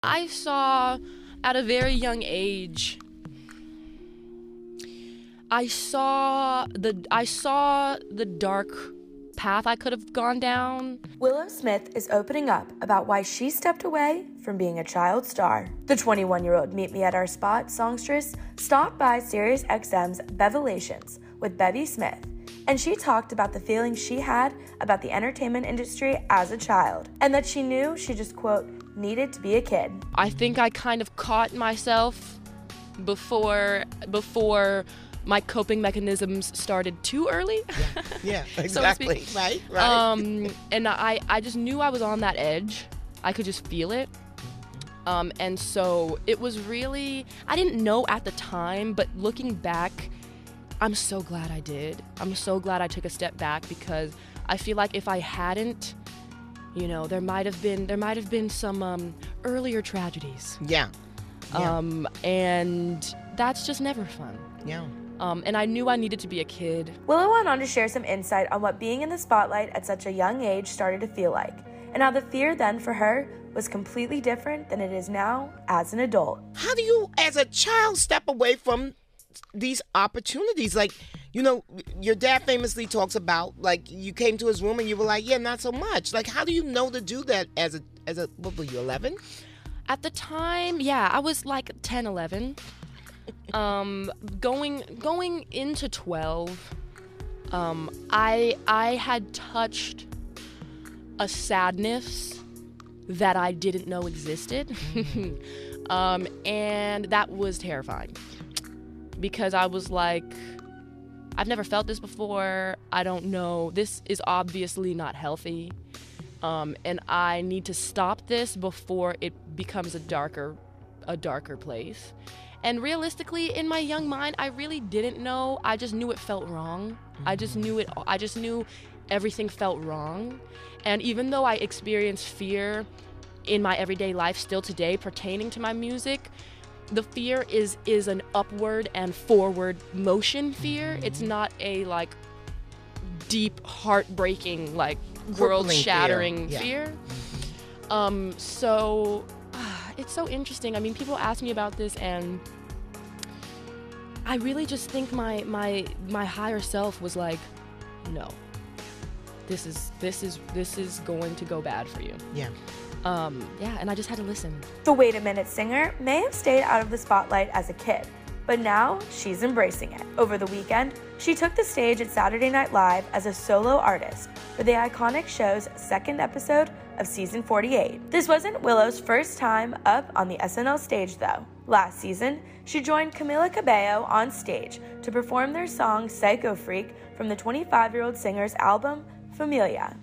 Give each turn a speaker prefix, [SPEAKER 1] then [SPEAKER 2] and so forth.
[SPEAKER 1] I saw at a very young age, I saw the dark path I could have gone down.
[SPEAKER 2] Willow Smith is opening up about why she stepped away from being a child star. The 21-year-old Meet Me at Our Spot songstress stopped by SiriusXM's Bevelations with Bevy-Smith, and she talked about the feelings she had about the entertainment industry as a child, and that she knew she just, quote, needed to be a kid.
[SPEAKER 1] I think I kind of caught myself before my coping mechanisms started too early.
[SPEAKER 3] Yeah, exactly.
[SPEAKER 1] So to speak. Right. And I just knew I was on that edge. I could just feel it. And so it was really, I didn't know at the time, but looking back, I'm so glad I did. I'm so glad I took a step back, because I feel like if I hadn't, you know, there might have been some earlier tragedies.
[SPEAKER 3] Yeah.
[SPEAKER 1] And that's just never fun.
[SPEAKER 3] Yeah.
[SPEAKER 1] And I knew I needed to be a kid.
[SPEAKER 2] Willow went on to share some insight on what being in the spotlight at such a young age started to feel like, and how the fear then for her was completely different than it is now as an adult.
[SPEAKER 3] How do you, as a child, step away from these opportunities? Like, you know, your dad famously talks about, like, you came to his room and you were like, yeah, not so much. Like, how do you know to do that as a what were you, 11?
[SPEAKER 1] At the time, yeah, I was like 10, 11. Going into 12, I had touched a sadness that I didn't know existed. And that was terrifying, because I was like, I've never felt this before. I don't know. This is obviously not healthy. And I need to stop this before it becomes a darker place. And realistically, in my young mind, I really didn't know. I just knew it felt wrong. I just knew everything felt wrong. And even though I experience fear in my everyday life still today pertaining to my music, the fear is an upward and forward motion fear. It's not a like deep, heartbreaking, like world-shattering fear. So it's so interesting. I mean, people ask me about this, and I really just think my higher self was like, no, this is going to go bad for you.
[SPEAKER 3] Yeah.
[SPEAKER 1] And I just had to listen.
[SPEAKER 2] The Wait a Minute singer may have stayed out of the spotlight as a kid, but now she's embracing it. Over the weekend, she took the stage at Saturday Night Live as a solo artist for the iconic show's second episode of season 48. This wasn't Willow's first time up on the SNL stage, though. Last season, she joined Camila Cabello on stage to perform their song Psycho Freak from the 25-year-old singer's album, Familia.